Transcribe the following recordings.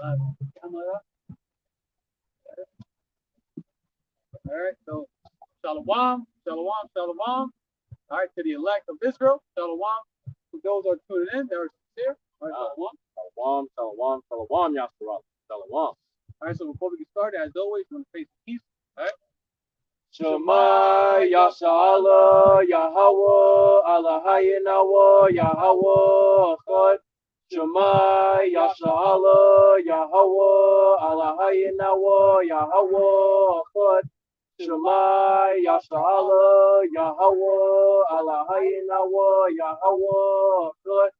Camera. All right, so shalom, shalom, shalom. All right, to the elect of Israel, shalom. To those who are tuning in, they are sincere. All right, shalom. Shalom, shalom, shalom, Yahshua. Shalom. All right, so before we get started, as always, we're going to face peace. All right. Shema Yashala Yahawah AHLAHAYANAWA YAHAWAH Echad. Shema Yashala Yahawah AHLAHAYANAWA YAHAWAH Echad. Shema Yashala Yahawah AHLAHAYANAWA YAHAWAH Echad.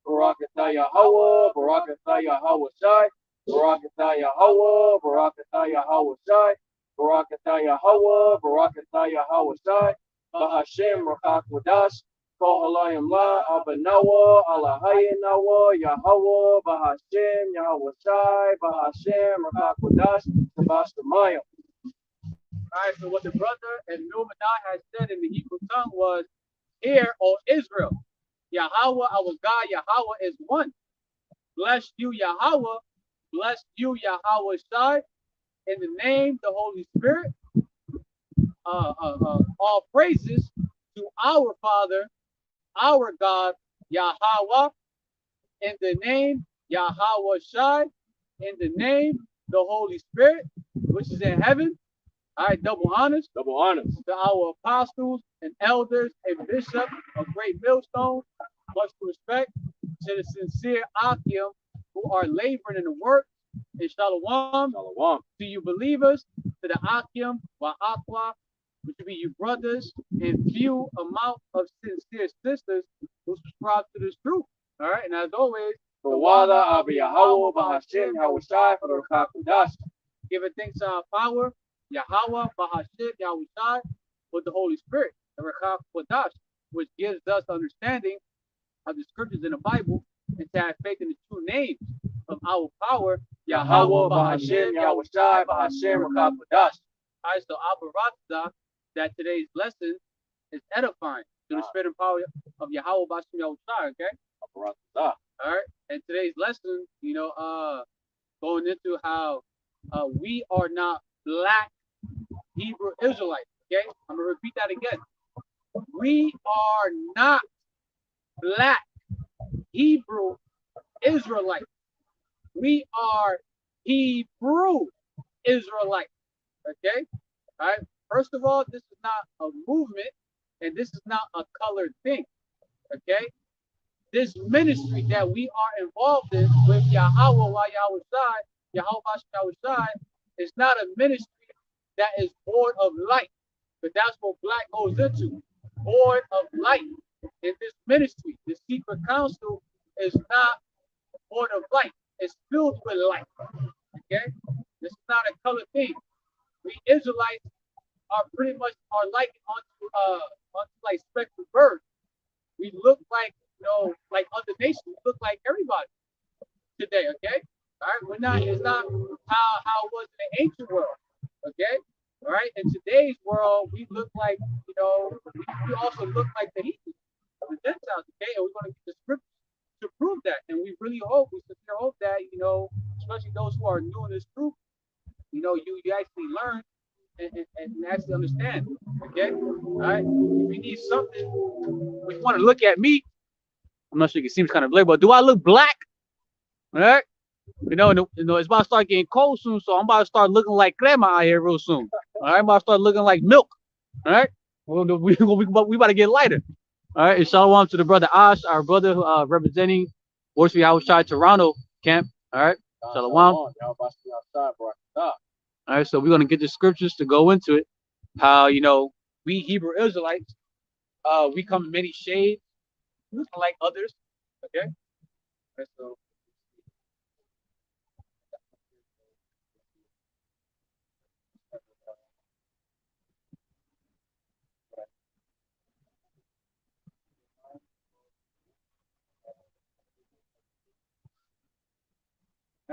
Barakatah Yahawah, Barakatah Yahawashai, Barakatah Yahawah, Barakatah Yahawashai, Barakatah Yahawah, Barakatah Yahawashai, Bahashem Rakak Wadash, HALALYAMLA, ABADDON, AHLAHAYANAWA, YAHAWAH BAHASHAM YAHAWASHI, Bahashem Rakak Wadash, Tabashtamayim. All right, so what the brother and Numanai had said in the Hebrew tongue was, "Hear, O Israel, Yahawah, our God, Yahawah is one. Bless you, Yahawah. Bless you, Yahawah Shai. In the name, the Holy Spirit. All praises to our Father, our God, Yahawah. In the name, Yahawah Shai. In the name, the Holy Spirit, which is in heaven." All right, double honors. Double honors. To our apostles and elders and bishops of Great Millstone, much respect. To the sincere Akim who are laboring in the work, and shalom. Shalom. To you believers, to the Akim, Wa'akwa, which will be you brothers, and few amount of sincere sisters who subscribe to this truth. All right, and as always, THAWADAH YAHAWAH BAHASHAM YAHAWASHI for the QADASH. Giving thanks to our power, YAHAWAH BAHASHAM YAHAWASHI, with the Holy Spirit, the QADASH, which gives us understanding of the scriptures in the Bible and to have faith in the true names of our power, YAHAWAH BAHASHAM YAHAWASHI, Bahashem Rakak Wadash. All right, so ABADDON, that today's lesson is edifying to the spirit and power of YAHAWAH BAHASHAM YAHAWASHI, okay? ABADDON. All right, and today's lesson, going into how we are not black Hebrew Israelites, okay? I'm going to repeat that again. We are not black Hebrew Israelites. We are Hebrew Israelites, okay? All right, first of all, this is not a movement, and this is not a colored thing, okay? This ministry that we are involved in with YAHAWAH YAHAWASHI, YAHAWAH BAHASHAM YAHAWASHI, is not a ministry that is void of light, but that's what black goes into, void of light. In this ministry, the secret council is not void of light, it's filled with light, okay? This is not a color thing. We Israelites are pretty much likened onto like spectral birds. We look like, like other nations. We look like everybody today, okay? All right, we're not. It's not how it was in the ancient world, okay? All right, in today's world, we look like, we also look like the heathens, the Gentiles, okay? And we're going to get the scriptures to prove that, and we really hope, we sincerely hope that, especially those who are new in this truth, you actually learn and actually understand, okay? All right, we need something. If you want to look at me, I'm not sure it seems kind of blurry, but do I look black? All right, it's about to start getting cold soon, so I'm about to start looking like crema out here real soon. All right, I'm about to start looking like milk. All right, we about to get lighter. All right, and shalom to the brother Ash, our brother representing W4Y outside Toronto camp. All right, shalom. All right, so we're gonna get the scriptures to go into it. How we Hebrew Israelites, we come in many shades, like others. Okay, right, so.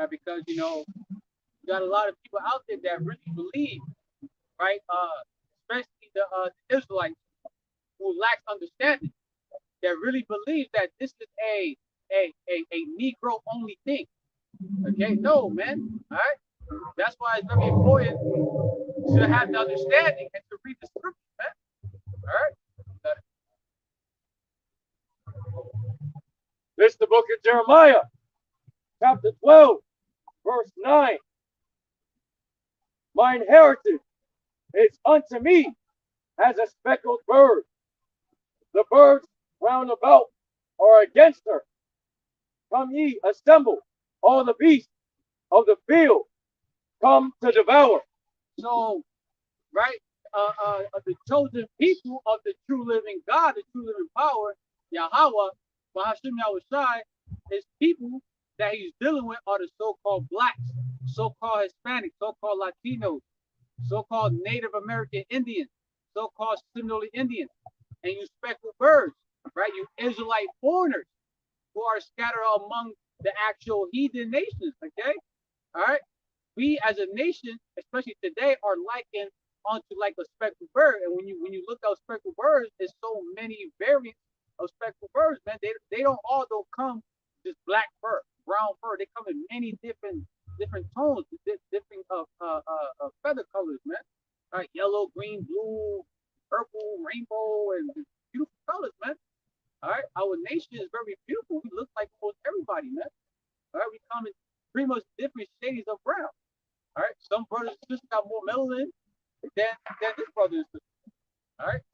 Because you got a lot of people out there that really believe, right? Especially the Israelites who lack understanding, that really believe that this is a Negro only thing. Okay, no, man. All right. That's why it's very important to have the understanding and to read the scripture, man. All right. This is the book of Jeremiah, chapter 12, verse 9. My inheritance is unto me as a speckled bird. The birds round about are against her. Come ye, assemble, all the beasts of the field, come to devour. So, right, the chosen people of the true living God, the true living power, Yahawah BAHASHAM YAHAWASHI, his people that he's dealing with are the so-called blacks, so-called Hispanics, so-called Latinos, so-called Native American Indians, so-called Seminole Indians, and you speckled birds, right? You Israelite foreigners who are scattered among the actual heathen nations, okay? All right? We as a nation, especially today, are likened onto like a speckled bird. And when you look at speckled birds, there's so many variants of speckled birds, man. They don't come just black fur, brown fur. They come in many different tones, different feather colors, man. All right, yellow, green, blue, purple, rainbow, and beautiful colors, man. All right, our nation is very beautiful. We look like almost everybody, man. All right, we come in pretty much different shades of brown. All right, some brothers and sisters got more melanin than this brother and sister. All right,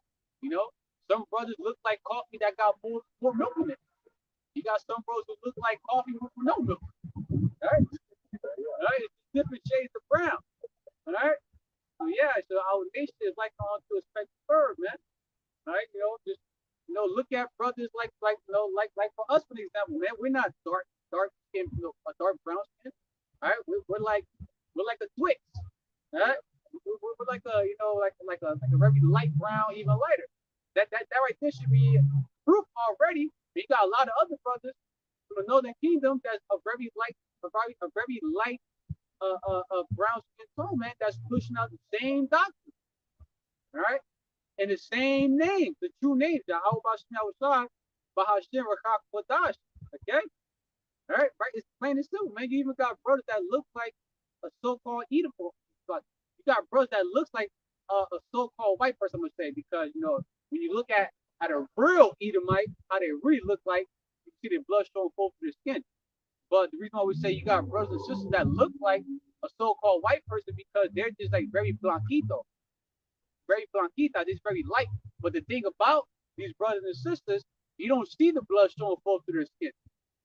you know, some brothers look like coffee that got more milk in it. You got some brothers who look like coffee with no milk. All right, it's different shades of brown. All right, so yeah, so our nation is like on to a spectrum bird, man. All right, just look at brothers like for us, for example, man, we're not dark skin, dark brown skin. All right, we're like a Twix. All right, we're like a like a very light brown, even lighter. That right there should be proof already. We got a lot of other brothers from the Northern Kingdom that's a very light brown skin tone, man. That's pushing out the same doctrine. All right, and the same name, the true name, YAHAWAH BAHASHAM BAHASHAM QADASH. Okay? All right, right? It's plain and simple, man. You even got brothers that look like a so-called Edomite. You got brothers that looks like a so-called white person, I'm gonna say, because when you look at a real Edomite, how they really look like, you see their blood showing forth through their skin. But the reason why we say you got brothers and sisters that look like a so-called white person because they're just like very blanquito, this very light. But the thing about these brothers and sisters, you don't see the blood showing forth through their skin.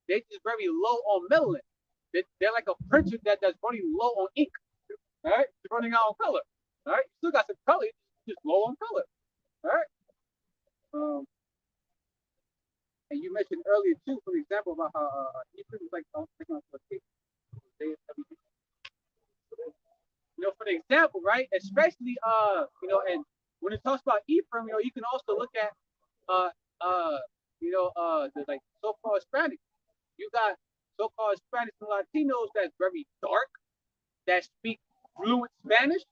They're just very low on melanin. They're like a printer that's running low on ink. All right, it's running out on color. All right, you still got some color, just low on color. All right. And you mentioned earlier too, for example, about how Ephraim is like taking off the cake. For the example, right? Especially and when it talks about Ephraim, you can also look at the like so-called Hispanics. You got so-called Hispanics and Latinos that's very dark, that speak fluent Spanish,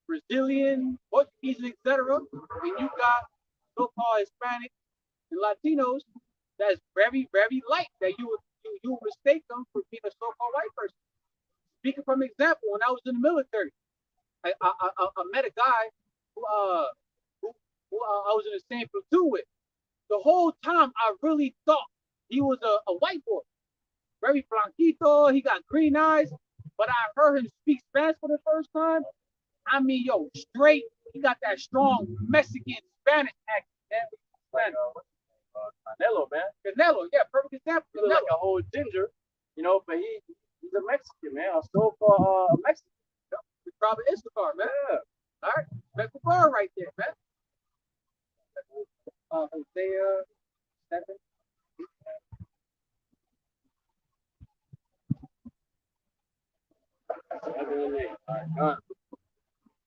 Brazilian, Portuguese, etc. And you got so-called Hispanics and Latinos that's very, very light, that you would mistake them for being a so-called white person. Speaking from example, when I was in the military, I met a guy who I was in the same platoon with. The whole time I really thought he was a white boy, very blanquito. He got green eyes, but I heard him speak Spanish for the first time. I mean, straight. He got that strong Mexican Spanish accent. Canelo, man. Canelo, yeah, perfect example. He like a whole ginger, but he's a Mexican, man. A so-called Mexican. He's probably Instacart, man. Yeah. All right, that's the bar right there, man. Hosea 7.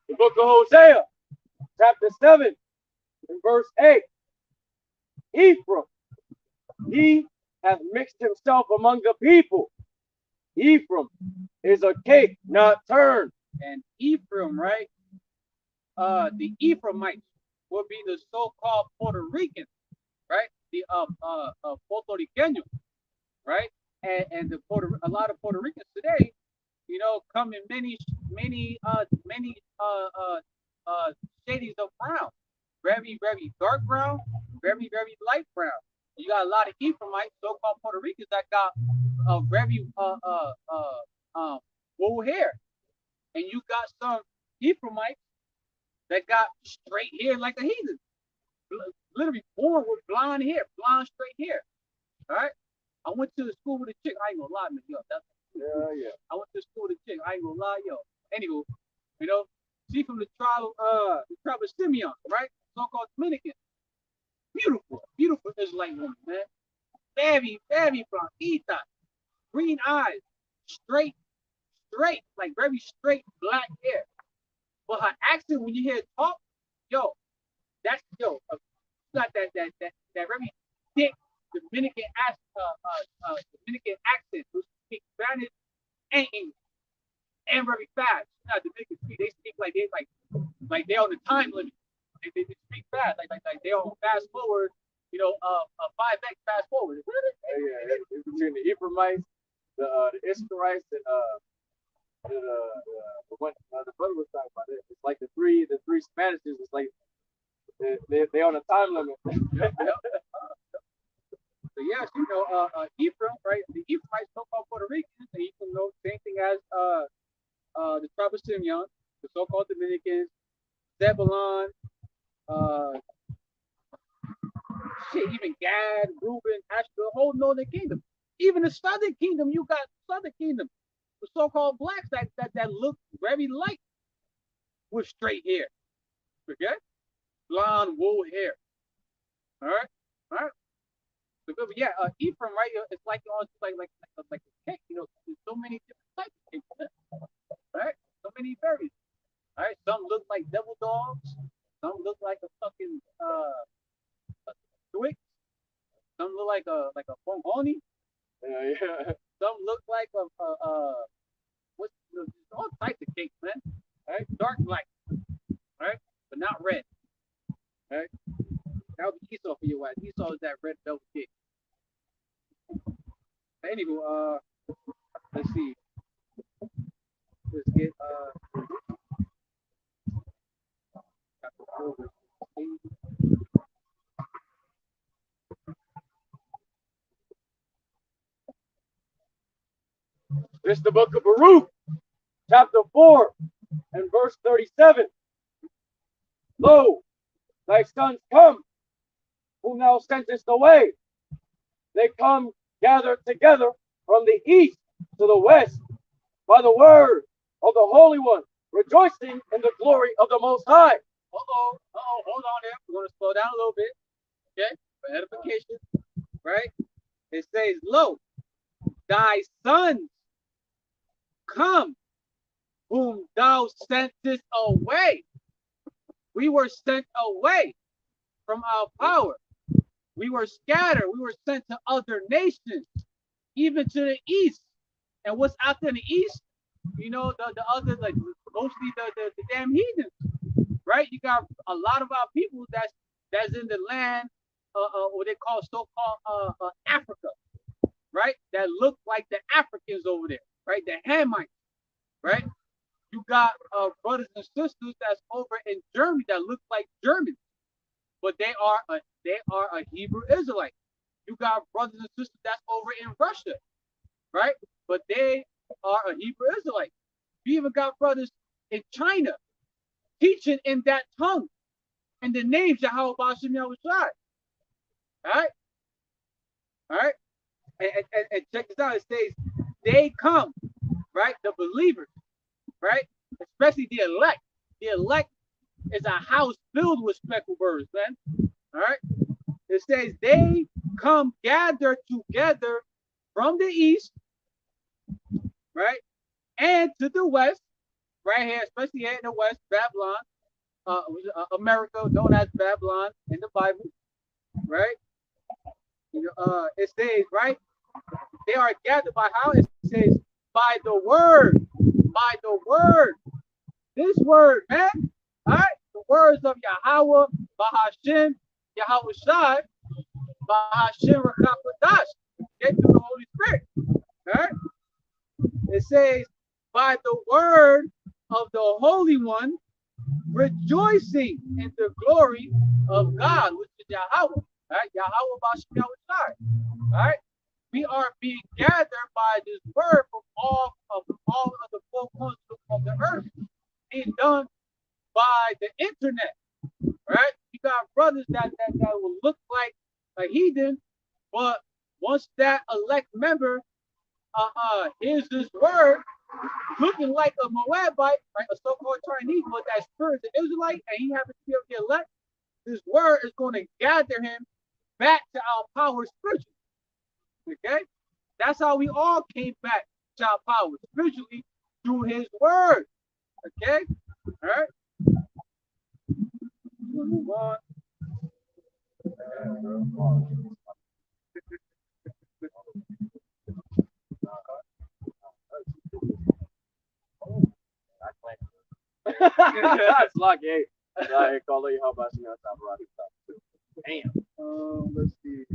The book of Hosea, chapter 7, and verse 8. Ephraim, he hath mixed himself among the people. Ephraim is a cake not turned. And Ephraim, right? The Ephraimites will be the so-called Puerto Ricans, right? The Puerto Ricanos, right? and a lot of Puerto Ricans today, come in many shades of brown, very dark brown, very light brown. You got a lot of Ephraimites, so-called Puerto Ricans, that got very wool hair, and you got some Ephraimites that got straight hair like a heathen, literally born with blonde straight hair. All right. I went to the school with a chick. I ain't gonna lie, man. Yo, yeah. I went to school with a chick. I ain't gonna lie, yo. Anywho, she from the tribe of Simeon, right? So-called Dominican. Beautiful Israelite woman, man. Very brown, green eyes, straight, like very straight black hair. But her accent, when you hear her talk, yo, got that very thick Dominican accent, who speak Spanish and English, and very fast. Dominican speak, they speak like they're on the time limit. They speak fast, like they're on fast forward. 5x fast forward. Yeah, it's between the Ephraimites, the Israelites, and the brother was talking about it. It's like the three Spanishes. It's like they on a time limit. So yes, Ephraim, right? The Ephraimites, so-called Puerto Ricans, and you can know same thing as the tribe of Simeon, the so-called Dominicans, Zebulon, even Gad, Reuben, Asher, the whole northern kingdom. Even the southern kingdom, you got southern kingdom, the so-called blacks that look very light with straight hair. Okay? Blonde wool hair. All right. So, yeah, Ephraim, right? It's like like a cake. There's so many different types of cakes. Right? So many berries. All right. Some look like devil dogs. Some look like a fucking a Twix. Some look like a bonboni. Yeah. Some look like what's all types of cakes, man. All right, dark light. All right, but not red. All right, that would be Esau for your wife. Esau is that red velvet cake. Anywho, let's see. Let's get chapter 4, verse 8. This is the book of Baruch, chapter 4, and verse 37. Lo, thy sons come, whom thou sentest away. They come gathered together from the east to the west by the word of the Holy One, rejoicing in the glory of the Most High. Hold on there. We're going to slow down a little bit, okay, for edification, right? It says, lo, thy sons come, whom thou sentest away. We were sent away from our power. We were scattered. We were sent to other nations, even to the east. And what's out there in the east? The other, like mostly the damn heathens, right? You got a lot of our people that's in the land, what they call so-called Africa, right? That look like the Africans over there, right? The Hamites, right? You got brothers and sisters that's over in Germany that look like Germans, but they are a Hebrew Israelite. You got brothers and sisters that's over in Russia, right? But they are a Hebrew Israelite. You even got brothers in China teaching in that tongue, and the names YAHAWAH BAHASHAM YAHAWASHI. All right. And check this out. It says they come, right? The believers, right? Especially the elect. The elect is a house filled with speckled birds, man. All right. It says they come gather together from the east, right, and to the west, right here, especially here in the west, Babylon, America, known as Babylon in the Bible, right? It says, right, they are gathered by how? It says by the word, this word, man. All right, the words of YAHAWAH BAHASHAM YAHAWASHI BAHASHAM YAHAWAH RATAZA BAHASHAM, okay, through the Holy Spirit. All right? It says, by the word of the Holy One, rejoicing in the glory of God, which is Yahawah. Right? YAHAWAH BAHASHAM YAHAWASHI. Right? We are being gathered by this word from all of the four corners of the earth, being done by the internet. Right? You got brothers that will look like a heathen, but once that elect member hears this word, looking like a Moabite, right, a so-called Chinese, but that spirit is an Israelite, and he happens to be able to get elect, this word is going to gather him back to our power spiritually. Okay? That's how we all came back to our power spiritually through his word. Okay? All right? We'll move on. That's lucky. I call you how about you damn. Let's see.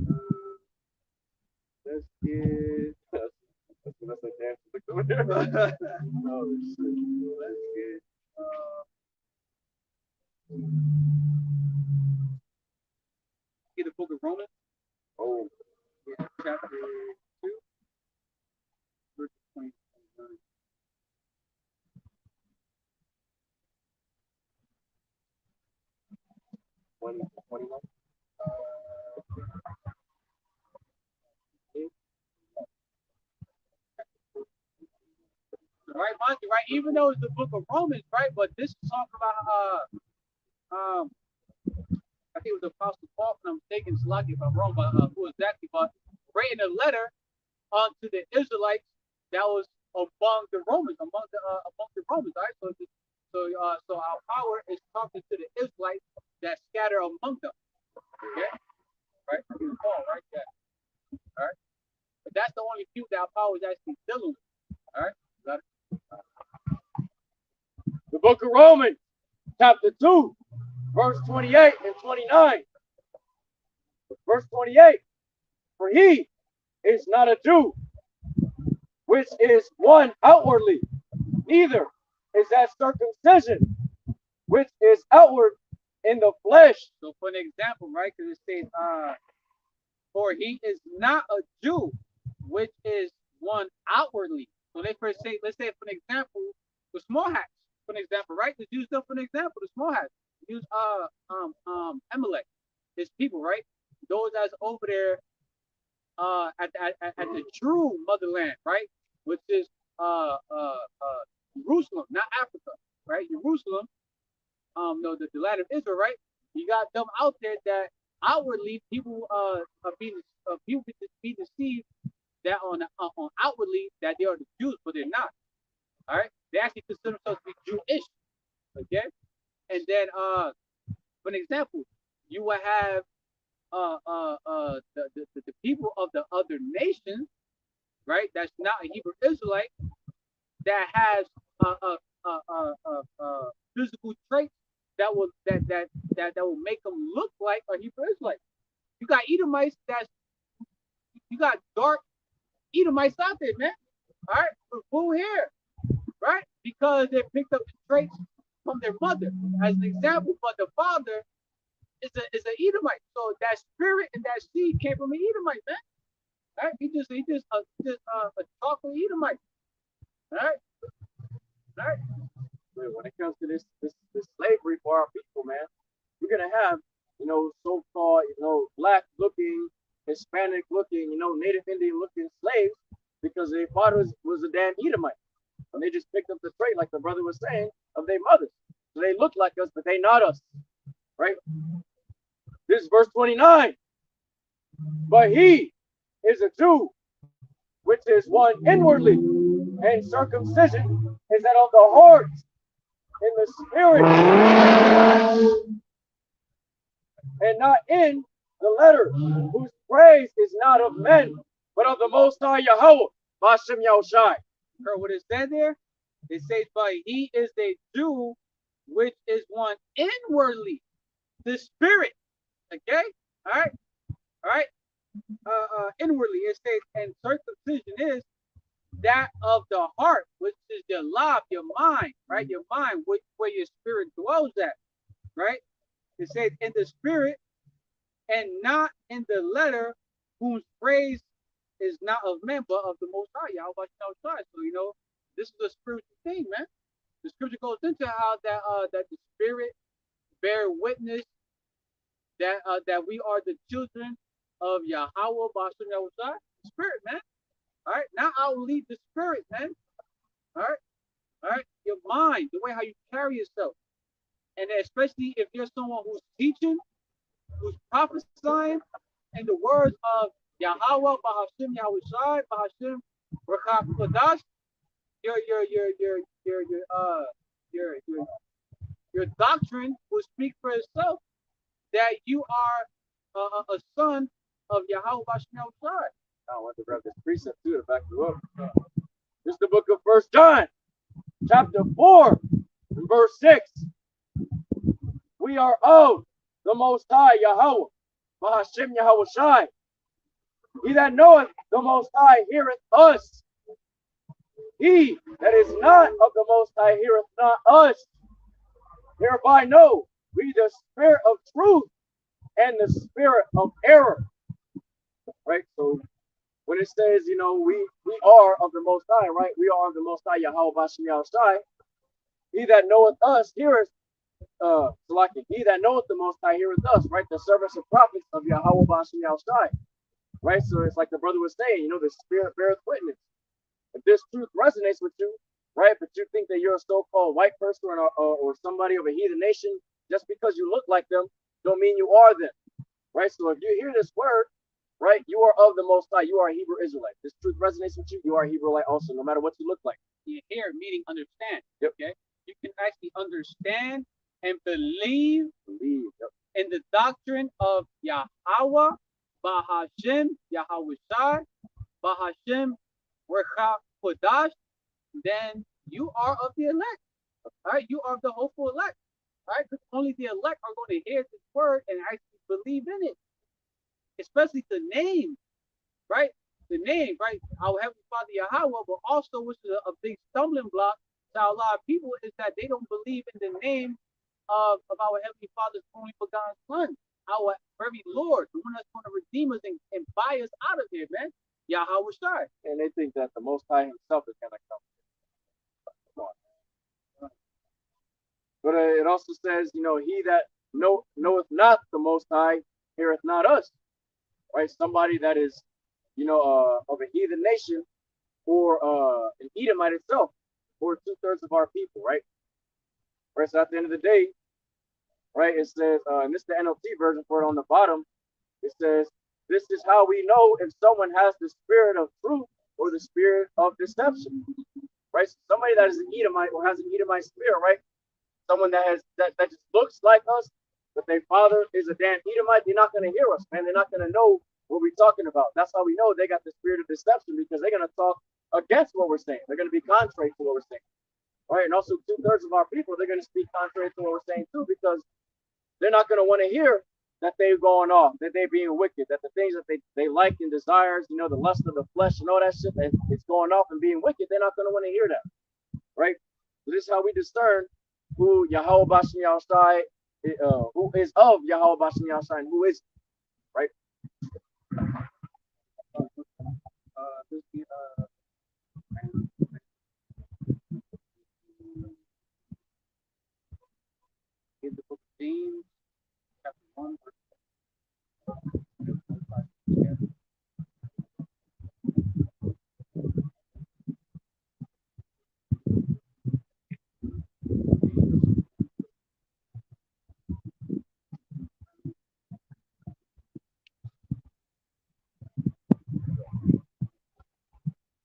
Let's get. Let's dance with the corner. Oh shit. Let's get. Get the book of Romans. Oh. Yeah, chapter 2, verse 29. 21. Right, mind you, right? Even though it's the book of Romans, right? But this is talking about I think it was Apostle Paul, if I'm mistaken, Salaki if I'm wrong, but who exactly? But writing a letter to the Israelites that was among the Romans, among the Romans, right? So our power is talking to the Israelites that scatter among them. Okay, right? It was Paul, right? Yeah. All right. But that's the only few that our power is actually dealing with. All right. Got it. The book of Romans, chapter 2, verse 28 and 29. Verse 28. For he is not a Jew, which is one outwardly, neither is that circumcision, which is outward in the flesh. So for an example, right? Because it says, for he is not a Jew, which is one outwardly. So they first say, let's say for an example, the small hats. For an example, right? Let's use them for an example, the small hats. Use Amalek, his people, right? Those that's over there at the true motherland, right? Which is Jerusalem, not Africa, right? Jerusalem, no, the land of Israel, right? You got them out there that outwardly people are being be deceived that on outwardly that they are the Jews, but they're not. All right, they actually consider themselves to be Jewish. Okay, and then for an example, you will have the people of the other nations, right? That's not a Hebrew Israelite that has physical traits that will make them look like a Hebrew Israelite. You got Edomites you got dark Edomites out there, man. All right, with full hair, right? Because they picked up the traits from their mother as an example, but the father is an Edomite. So that spirit and that seed came from an Edomite, man. All right, he just a chocolate Edomite. All right, all right. When it comes to this slavery for our people, man, we're gonna have, so-called, black looking, Hispanic looking, Native Indian looking slaves because their father was a damn Edomite. And they just picked up the trait, like the brother was saying, of their mothers. So they look like us, but they not us. Right? This is verse 29. But he is a Jew, which is one inwardly, and circumcision is that of the heart, in the spirit, and not in the letter, whose praise is not of men, but of the Most High Yahawah BAHASHAM YAHAWASHI. Heard what it said there? It says, but he is a Jew, which is one inwardly, the spirit. Okay? All right? All right? Inwardly, it says, and circumcision is that of the heart, which is your love, your mind, right? Your mind, where your spirit dwells at, right? It says in the spirit and not in the letter, whose praise is not of men, but of the Most High, Yahweh outside. So, this is a spiritual thing, man. The scripture goes into how that the spirit bear witness that we are the children of Yahawah Bahashaam Yahawashi, the spirit, man. All right, now I'll lead the spirit, man. All right, your mind, the way how you carry yourself, and especially if you're someone who's teaching, who's prophesying, in the words of Yahawah Bahashaam Yahawashi, Bahashaam QADASH, your your doctrine will speak for itself that you are a son of Yahawah Bahashaam Yahawashi. I want to grab this precept too to back you up. This is the book of 1 John, chapter 4, and verse 6. We are of the Most High Yahawah Bahashaam Yahawashi. He that knoweth the Most High heareth us. He that is not of the Most High heareth not us. Hereby know we the spirit of truth and the spirit of error. Right? So when it says, we are of the Most High, right? We are of the Most High Yahawah Bahashaam Yahawashi. He that knoweth us heareth, he that knoweth the Most High heareth us, right? The servants and prophets of Yahawah Bahashaam Yahawashi. Right? So it's like the brother was saying, the spirit beareth witness. If this truth resonates with you, right, but you think that you're a so-called white person or somebody of a heathen nation, just because you look like them, don't mean you are them, right? So if you hear this word, right, you are of the Most High, you are a Hebrew Israelite. This truth resonates with you, you are a Hebrew-Israelite also, no matter what you look like. You hear, meaning understand. Yep. Okay, you can actually understand and believe Yep. in the doctrine of Yahawah Bahashaam Yahawashi, Bahashaam QADASH, then you are of the elect. All right, you are of the hopeful elect. All right, because only the elect are going to hear this word and actually believe in it. Especially the name, right? The name, right? Our Heavenly Father Yahawah, but also, which is a big stumbling block to a lot of people, is that they don't believe in the name of our Heavenly Father's only begotten Son, our very Lord, the one that's going to redeem us and buy us out of here, man. Yahawashi. And they think that the Most High himself is going to come. But it also says, he that knoweth not the Most High heareth not us. Right? Somebody that is, of a heathen nation, or an Edomite itself, or 2/3 of our people, right? Right. So at the end of the day, right, it says, and this is the NLT version for it on the bottom. It says, this is how we know if someone has the spirit of truth or the spirit of deception. Right? So somebody that is an Edomite or has an Edomite spirit, right? Someone that has that just looks like us, but their father is a damn Edomite, they're not going to hear us, man. They're not going to know what we're talking about. That's how we know they got the spirit of deception, because they're going to talk against what we're saying. They're going to be contrary to what we're saying. Right? And also 2/3 of our people, they're going to speak contrary to what we're saying too, because they're not going to want to hear that they're going off, that they're being wicked, that the things that they like and desires, the lust of the flesh and all that shit, that it's going off and being wicked, they're not going to want to hear that. Right? So this is how we discern who Yahawah Bahashaam Yahawashi, who is of Yahawah Bahashaam Yahawashi, and who is, right? In the book of James, chapter 1, verse 1.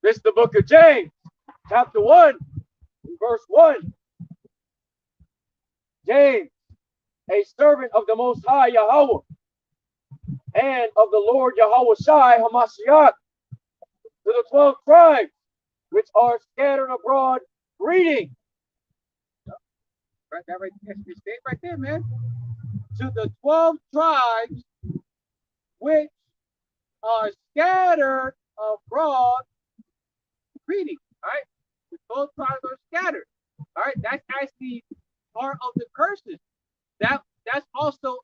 This is the book of James, chapter 1, verse 1. James, a servant of the Most High Yahawah and of the Lord YAHAWASHI HaMashiach, to the 12 tribes which are scattered abroad, greeting. Right, that right there, stay right there, man. To the 12 tribes which are scattered abroad, reading. All right, the 12 tribes are scattered. All right, that's actually part of the curses. That's also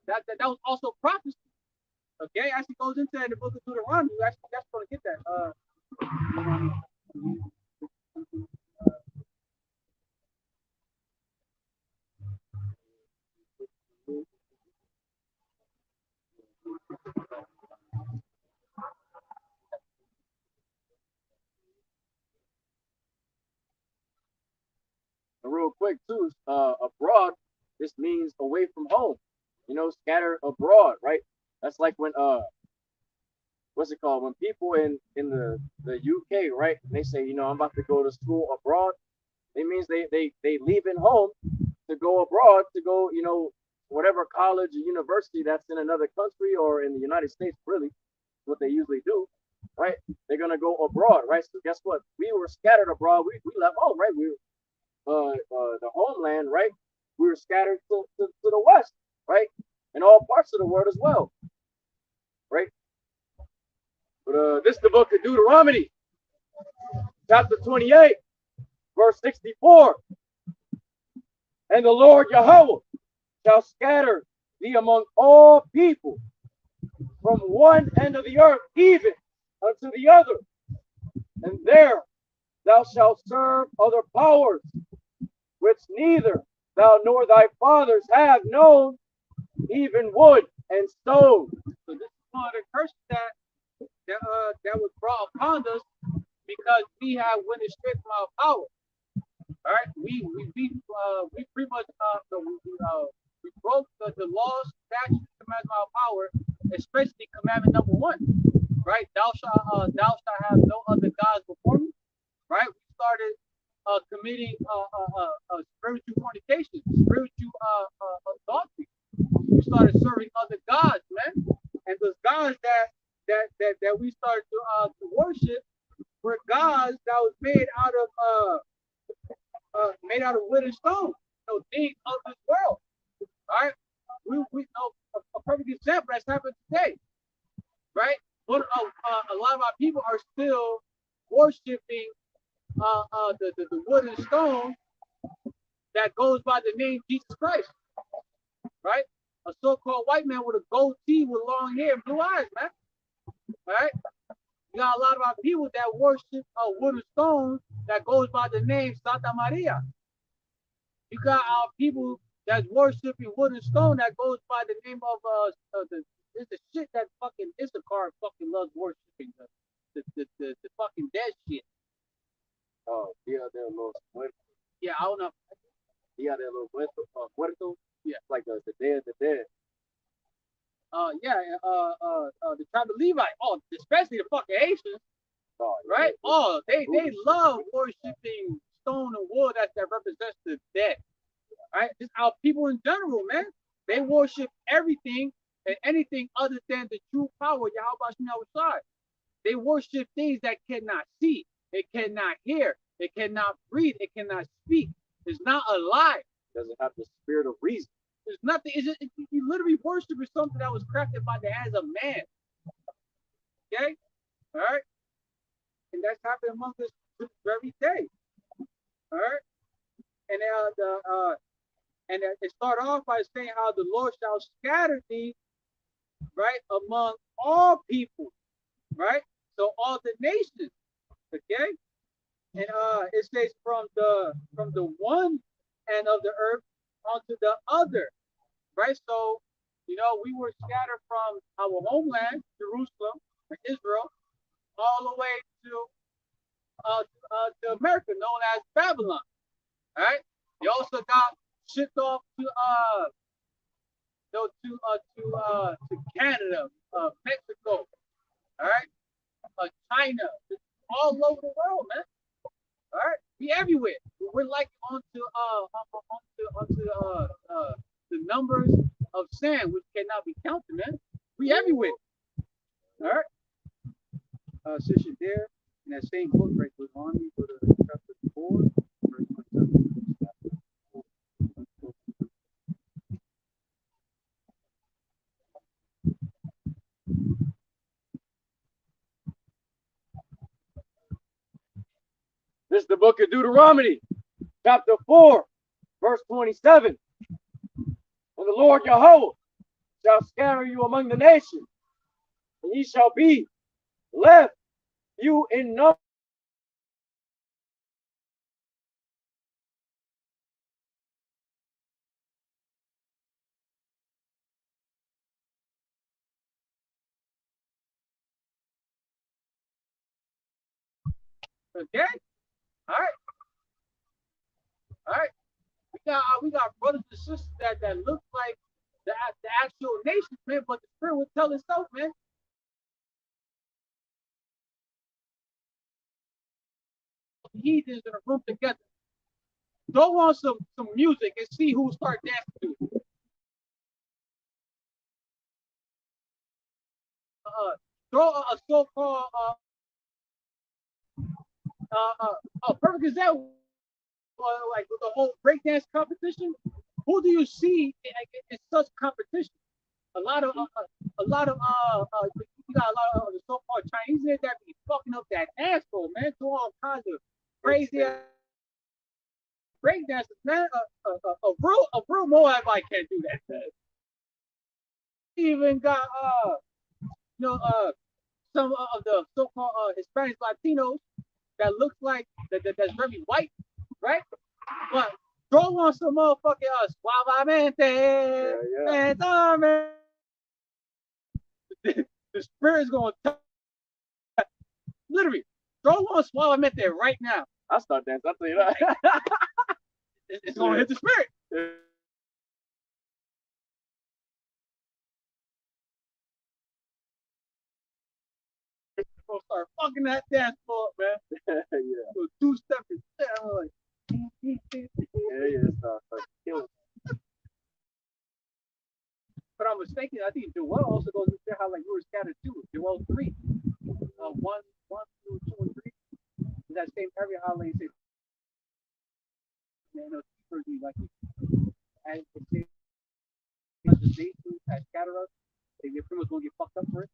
that was also prophecy. Okay, actually goes into that in the book of Deuteronomy. Actually, that's going to get that. And real quick too, abroad, this means away from home. You know, scatter abroad, right? That's like when what's it called? When people in the UK, right? They say, you know, I'm about to go to school abroad. It means they leaving home to go abroad to go, you know, whatever college or university that's in another country or in the United States, really, what they usually do, right? They're gonna go abroad, right? So guess what? We were scattered abroad. We left home, right? We the homeland, right? We were scattered to the west, right? In all parts of the world as well, right? But this is the book of Deuteronomy, chapter 28, verse 64. And the Lord Yahawah shall scatter thee among all people from one end of the earth even unto the other. And there thou shalt serve other powers, which neither thou nor thy fathers have known, even wood and stone. So this is one of the curses that was brought upon us because we have went astray from our power. All right, we pretty much we broke the laws, statutes, commandments of our power, especially commandment number 1. Right, thou shalt have no other gods before me. Right, we started committing spiritual fornication, spiritual adultery. We started serving other gods, man, and those gods that we started to worship were gods that was made out of wood and stone, things of this world. All right, we know a perfect example that's happened today, right? But a lot of our people are still worshiping the wood and stone that goes by the name Jesus Christ, right? A so-called white man with a goatee with long hair and blue eyes, man. All right, you got a lot of our people that worship wood and stone that goes by the name Santa Maria. You got our people that's worshiping wood and stone that goes by the name of it's the shit that fucking Issachar fucking loves worshiping, the fucking dead shit. Oh, Dia de los Muertos. Yeah, I don't know. Dia de los Muertos. Yeah, like the Day of the Dead. The tribe of Levi. Oh, especially the fucking Haitians. Oh, right? Oh, they love worshiping stone and wood that represents the dead. Right? Just our people in general, man. They worship everything and anything other than the true power, YAHAWASHI WAHASHI. They worship things that cannot see, it cannot hear, it cannot breathe, it cannot speak. It's not alive. It doesn't have the spirit of reason. There's nothing. You literally worshiping something that was crafted by the hands of man. Okay? All right? And that's happening among us this very day. All right? And it started off by saying how the Lord shall scatter thee, right, among all people, right? So all the nations, okay? And it says from the one end of the earth onto the other, right? So, we were scattered from our homeland, Jerusalem, Israel, all the way to America, known as Babylon. All right. They also got shipped off to Canada, Mexico. All right. China, all over the world, man. All right. We everywhere. We're like onto the numbers of sand, which cannot be counted, man. We everywhere. All right. Sister there in that same book, right? Goes on me to the chapter 4, verse 27. This is the book of Deuteronomy, chapter 4, verse 27. And the Lord Yahawah shall scatter you among the nations, and ye shall be left few in number. Okay? All right. All right. We got brothers and sisters that look like the actual nation, man, but the spirit will tell itself, man. Heathens in a room together. Throw on some music and see who start dancing to it. Throw a so-called perfect example, like with the whole breakdance competition. Who do you see in such competition? A lot of you got a lot of the so-called Chinese there that be fucking up that asshole, man. Do all kinds of crazy breakdances, man. A real Moabite can't do that, man. Even got some of the so-called Hispanic Latinos that looks like that's very white, right? But throw on some motherfucking suavemente, man. The spirit's gonna literally throw on suavemente right now. I'll start dancing, I'll tell you that. It's gonna hit the spirit. Gonna start fucking that dance floor up, man. Yeah. So two-step and shit. I'm like, Start killing. but I'm mistaken. I think Joel also goes into how like you were scattered too. Joel 3. 1, 2, 2, and 3. In that same area, how they say, man, like as the nation as scatter us, they pretty much gonna get fucked up for it.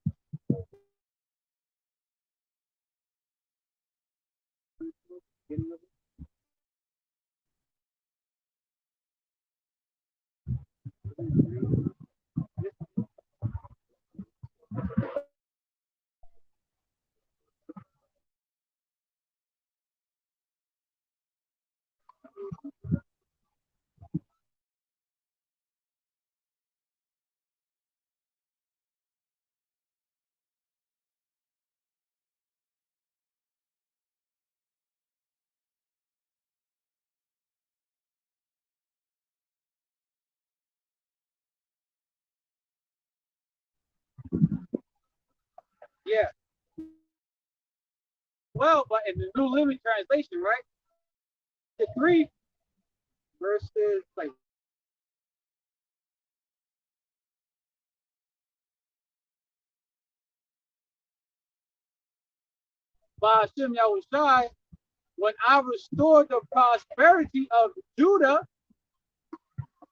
Yeah. Well, but in the New Living Translation, right? The 3 verses like Bahashem Yahawashi, when I restored the prosperity of Judah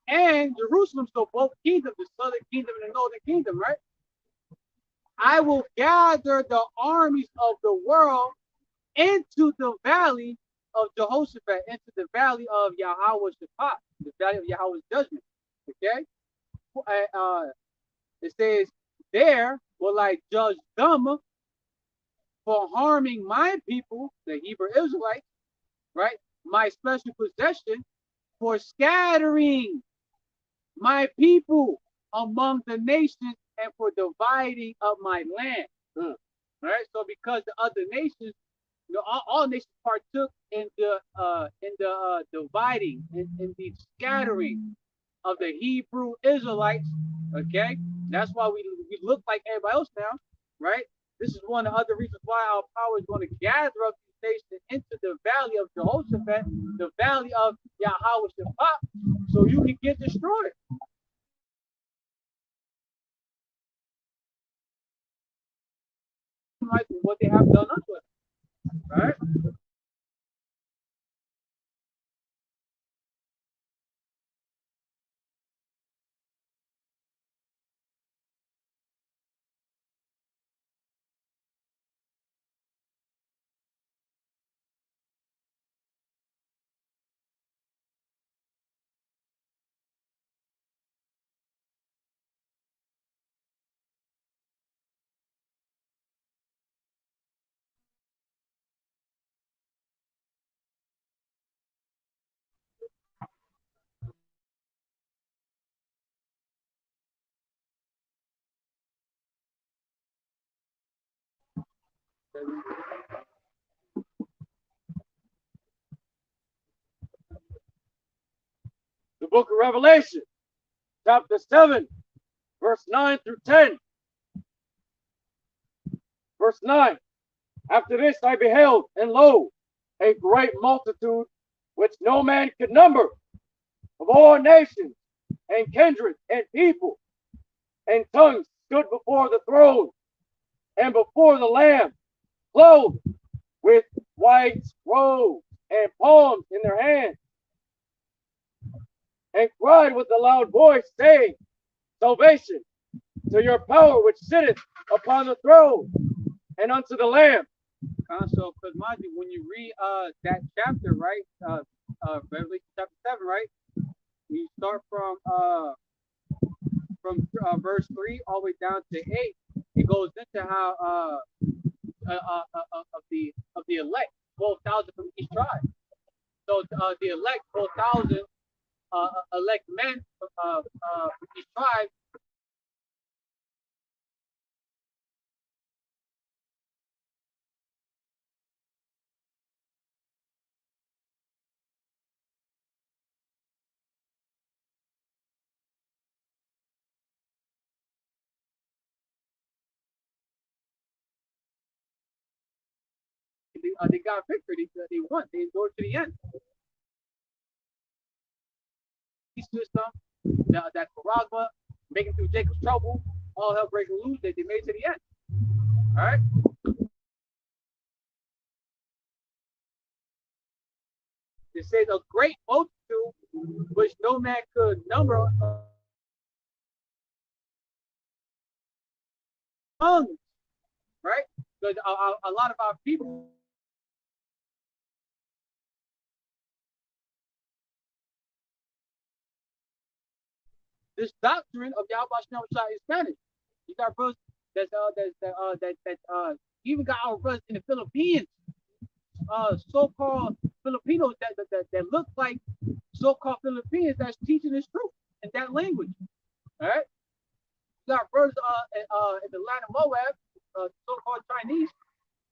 and Jerusalem, so both kingdoms, the southern kingdom and the northern kingdom, right? I will gather the armies of the world into the valley of Jehoshaphat, into the valley of Yahawah Shaphat, the valley of Yahweh's judgment. Okay? It says, there will I judge them for harming my people, the Hebrew Israelites, right? My special possession, for scattering my people among the nations and for dividing up my land. Right? So because the other nations, all nations partook in the dividing, in the scattering of the Hebrew Israelites. Okay, that's why we look like everybody else now, right? This is one of the other reasons why our power is going to gather up these nations into the valley of Jehoshaphat, the valley of Yahawah Shaphat, so you can get destroyed. Like what they have done unto us, right? The book of Revelation, chapter 7, verse 9 through 10. Verse 9. After this I beheld, and lo, a great multitude, which no man could number, of all nations, and kindred, and people, and tongues, stood before the throne, and before the Lamb, clothed with white robes, and palms in their hands, and cried with a loud voice, saying, Salvation to your power which sitteth upon the throne, and unto the Lamb. So, because mind you, when you read that chapter, right, Revelation chapter 7, right, you start from verse 3 all the way down to 8. It goes into how of the elect, 12,000 from each tribe. So the elect, 12,000 elect men from each tribe. They got victory. They won. They endured to the end. System, that charisma, making through Jacob's trouble, all hell breaking loose. They made it to the end. All right. It says a great multitude, which no man could number, tongues, right? Because a lot of our people, this doctrine of YAHAWASHI WAHAWASHI is Spanish. You got brothers that even got our brothers in the Philippines, so-called Filipinos that look like so-called Filipinos that's teaching this truth in that language. All right. You got brothers in the land of Moab, so-called Chinese,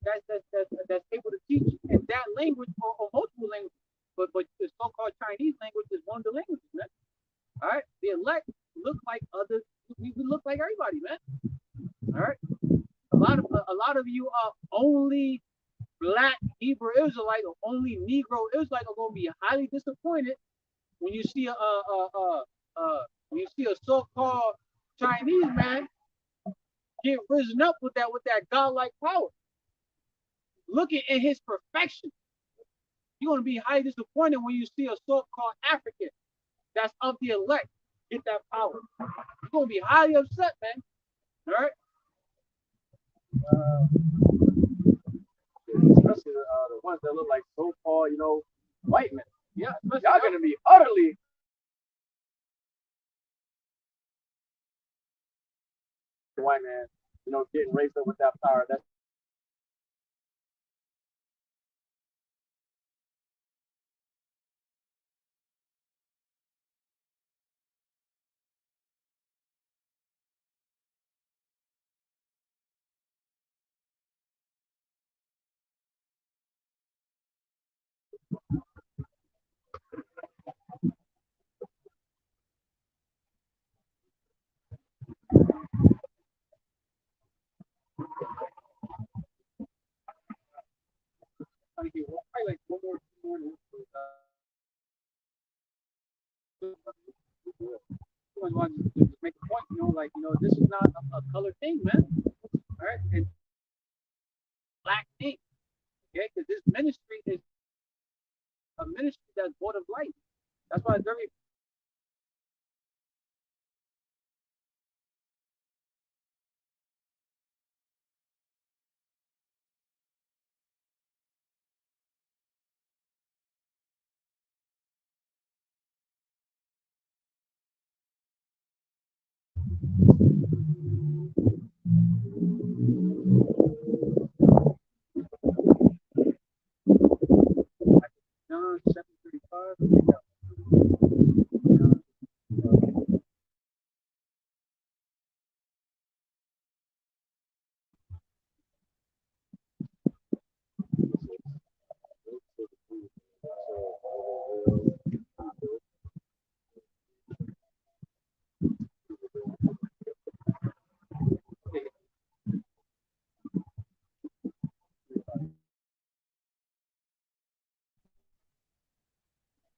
that's able to teach in that language or multiple languages. But the so-called Chinese language is one of the languages, man. All right. The elect look like others. We look like everybody, man. All right. A lot of you are only black Hebrew Israelite or only Negro Israelite are going to be highly disappointed when you see a so-called Chinese man get risen up with that godlike power, looking at his perfection. You're going to be highly disappointed when you see a so-called African that's of the elect get that power. You're going to be highly upset, man. All right. Especially the ones that look like so-called, white men. Yeah, y'all gonna be utterly white man, getting raised up with that power. That's probably like one more, want to just make a point, this is not a color thing, man. All right, and black thing, okay? Because this ministry is a ministry that's born of light. That's why it's very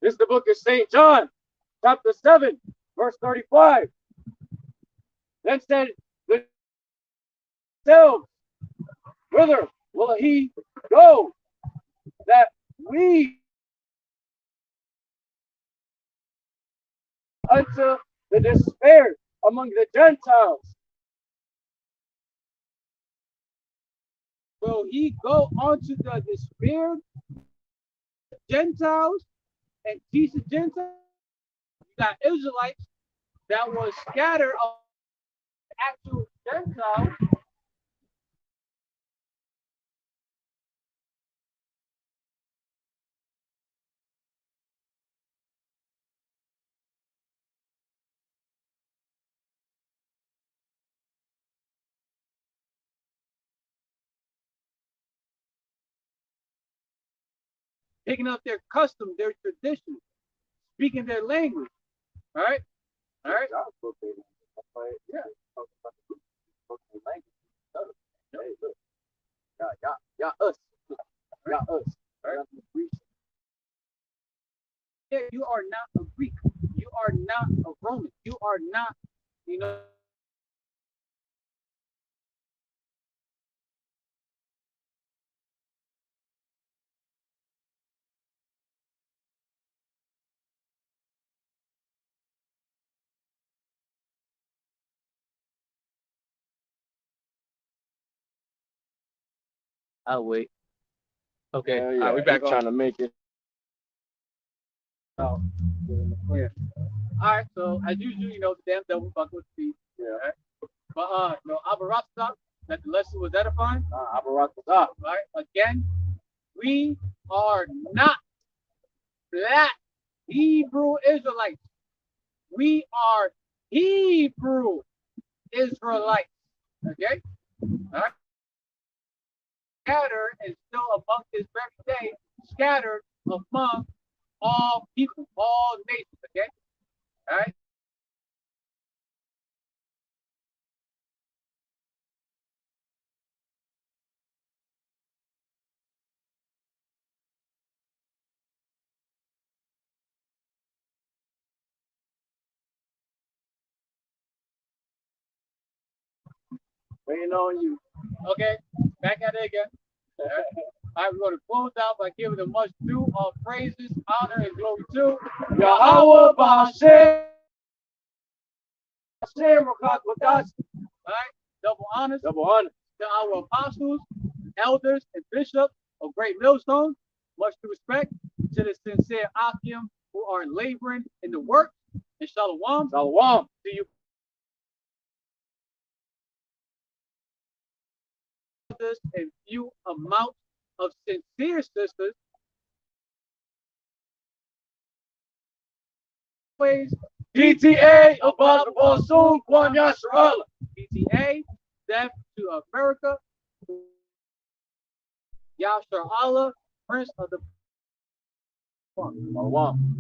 This is the book of St. John, chapter 7, verse 35. Then said themselves, whither will he go that we unto the despair among the Gentiles? Will he go unto the despaired Gentiles and teach the Gentiles? You got Israelites that was scattered of actual Gentiles. Picking up their custom, their tradition, speaking their language. All right? All right? Yeah. Yeah, us. Yeah, us. Right? Yeah, you are not a Greek. You are not a Roman. You are not, you know. I'll wait. Okay. Yeah, All right, we back on. trying to make it. Oh. Yeah. All right. So as usual, you know, the damn devil fuck with the feet. Yeah. All right? But you know, ABADDON, that the lesson was edifying. ABADDON. Right. Again, we are not black Hebrew Israelites. We are Hebrew Israelites. Okay? All right. Scattered and still among this very day, scattered among all people, all nations. Okay? All right. Waiting on you. Okay, back at it again. All right, we're going to close out by giving the much due all praises, honor, and glory to YAHAWAH BAHASHAM QADASH. All right, double honors Double honor. to our apostles, elders, and bishops of Great Millstone. Much respect to the sincere Akim who are laboring in the work. And shalom. Shalom. To you, brothers, and few amount of sincere sisters. Always PTA above all soon. YAHAWAH. PTA, death to America. YAHAWAH, Prince of the Shalom.